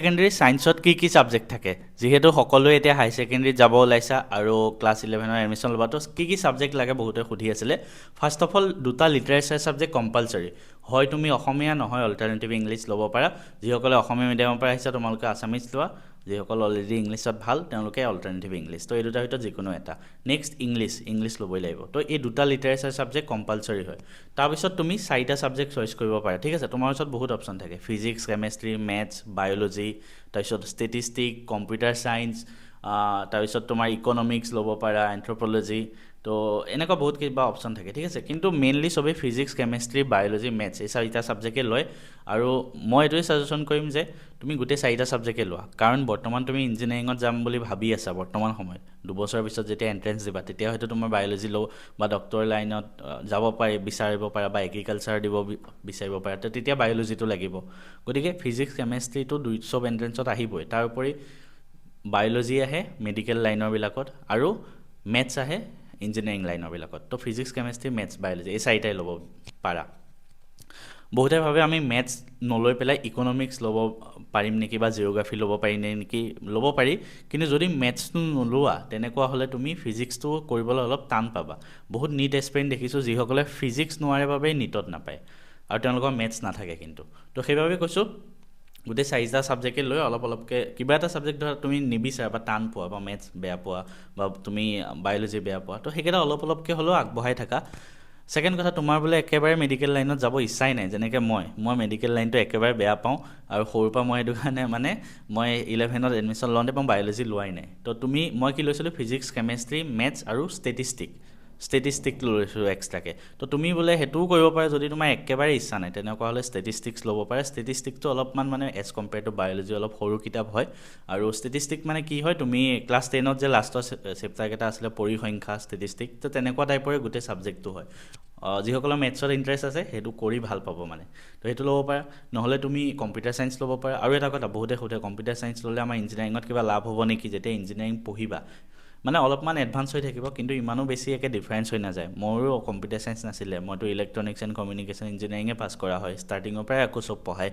secondary সায়েন্সত কি subject থাকে যেহেতু সকলোৱে এতিয়া হাই সেকেন্ডাৰীত যাব ওলাইছা আৰু ক্লাছ 11ৰ এডমিশ্যন ল'বাতো কি সাবজেক্ট লাগে বহুতে সুধি আছিলে ফাৰ্ষ্ট অফ অল দুটা লিটাৰেচাৰ সাবজেক্ট কম্পালসৰি হয় তুমি অসমীয়া নহয় অল্টাৰনেটিভ ইংলিছ ল'ব পাৰা যিসকলে অসমীয়া মিডিয়ামৰ পৰা আহিছা তোমালোকে আছামিজ লোৱা যিসকল অলৰেডি ইংলিছত ভাল তেওঁলোকে অল্টাৰনেটিভ ইংলিছ তো এই দুটাৰ ভিতৰত যিকোনো এটা নেক্সট ইংলিছ ল'বই লাগিব তো এই দুটা লিটাৰেচাৰ সাবজেক্ট কম্পালসৰি হয় তাৰপিছত তুমি চাৰিটা সাবজেক্ট চইচ কৰিব পাৰা ঠিক আছে তোমাৰ ওচৰত বহুত অপশ্যন থাকে ফিজিক্স কেমেষ্ট্ৰি মেথছ বায়'লজি তাৰপিছত ষ্টেটিষ্টিক কম্পিউটাৰ ছায়েন্স তাৰপিছত তোমাৰ ইকনমিক্স ল'ব পাৰা এন্থ্ৰপ'লজি তো এনেকুৱা বহুত কিবা অপশ্যন থাকে ঠিক আছে কিন্তু মেইনলি চবেই ফিজিক্স কেমেষ্ট্ৰি বায়'লজি মেথছ এই চাৰিটা ছাবজেক্টে লয় আৰু মই এইটোৱে ছাজেশ্যন কৰিম যে তুমি গোটেই চাৰিটা ছাবজেক্টে লোৱা কাৰণ বৰ্তমান তুমি ইঞ্জিনিয়াৰিঙত যাম বুলি ভাবি আছা বৰ্তমান সময়ত দুবছৰৰ পিছত যেতিয়া এণ্ট্ৰেঞ্চ দিবা তেতিয়া হয়তো তোমাৰ বায়'লজি লওঁ বা ডক্টৰ লাইনত যাব বিচাৰিব পাৰা বা এগ্ৰিকালচাৰ দিব বিচাৰিব পাৰা তো তেতিয়া বায়'লজিটো লাগিব গতিকে ফিজিক্স কেমেষ্ট্ৰিটো চব এণ্ট্ৰেঞ্চত আহিবই তাৰ উপৰি বায়'লজি আহে মেডিকেল লাইনৰবিলাকত আৰু মেথছ আহে ইঞ্জিনিয়াৰিং লাইনৰবিলাকত তো ফিজিক্স কেমেষ্ট্ৰি মেথছ বায়'লজি এই চাৰিটাই ল'ব পাৰা বহুতে ভাবে আমি মেথছ নলৈ পেলাই ইকনমিক্স ল'ব পাৰিম নেকি বা জিঅ'গ্ৰাফি ল'ব পাৰিম নেকি ল'ব পাৰি কিন্তু যদি মেথছটো নোলোৱা তেনেকুৱা হ'লে তুমি ফিজিক্সটো কৰিবলৈ অলপ টান পাবা বহুত নিট এস্পিৰেণ্ট দেখিছোঁ যিসকলে ফিজিক্স নোৱাৰে বাবেই নিটত নাপায় আৰু তেওঁলোকৰ মেথছ নাথাকে কিন্তু তো সেইবাবে কৈছোঁ গোটেই চাৰিটা ছাবজেক্টে লৈ অলপকৈ কিবা এটা ছাবজেক্ট ধৰা তুমি নিবিচাৰা বা টান পোৱা বা মেথছ বেয়া পোৱা বা তুমি বায়'লজি বেয়া পোৱা তো সেইকেইটা অলপকৈ হ'লেও আগবঢ়াই থাকা ছেকেণ্ড কথা তোমাৰ বোলে একেবাৰে মেডিকেল লাইনত যাব ইচ্ছাই নাই যেনেকৈ মই মেডিকেল লাইনটো একেবাৰে বেয়া পাওঁ আৰু সৰুৰ পৰা মই সেইটো কাৰণে মানে মই 11ত এডমিশ্যন লওঁতে মই বায়'লজি লোৱাই নাই তো মই কি লৈছিলোঁ ফিজিক্স কেমেষ্ট্ৰি মেথছ আৰু ষ্টেটিষ্টিক লৈছোঁ এক্সট্ৰাকৈ তো তুমি বোলে সেইটোও কৰিব পাৰা যদি তোমাৰ একেবাৰে ইচ্ছা নাই তেনেকুৱা হ'লে ষ্টেটিষ্টিক্স ল'ব পাৰে ষ্টেটিষ্টিকটো অলপমান মানে এজ কম্পেয়াৰ টু বায়'লজি অলপ সৰু কিতাপ হয় আৰু ষ্টেটিষ্টিক মানে কি হয় তুমি ক্লাছ 10ত যে লাষ্টৰ চেপ্টাৰকেইটা আছিলে পৰিসংখ্যা ষ্টেটিষ্টিক তো তেনেকুৱা টাইপৰে গোটেই ছাবজেক্টটো হয় যিসকলৰ মেথছত ইণ্টাৰেষ্ট আছে সেইটো কৰি ভাল পাব মানে তো সেইটো ল'ব পাৰা নহ'লে তুমি কম্পিউটাৰ ছায়েন্স ল'ব পাৰা আৰু এটা কথা বহুতে সোধে কম্পিউটাৰ ছায়েন্স ল'লে আমাৰ ইঞ্জিনিয়াৰিঙত কিবা লাভ হ'ব নেকি যেতিয়া ইঞ্জিনিয়াৰিং পঢ়িবা মানে অলপমান এডভান্স হৈ থাকিব কিন্তু ইমানো বেছি একে ডিফাৰেঞ্চ হৈ নাযায় মোৰো কম্পিউটাৰ ছায়েন্স নাছিলে মইতো ইলেক্ট্ৰনিক্স এণ্ড কমিউনিকেশ্যন ইঞ্জিনিয়াৰিঙে পাছ কৰা হয় ষ্টাৰ্টিঙৰ পৰাই আকৌ চব পঢ়ায়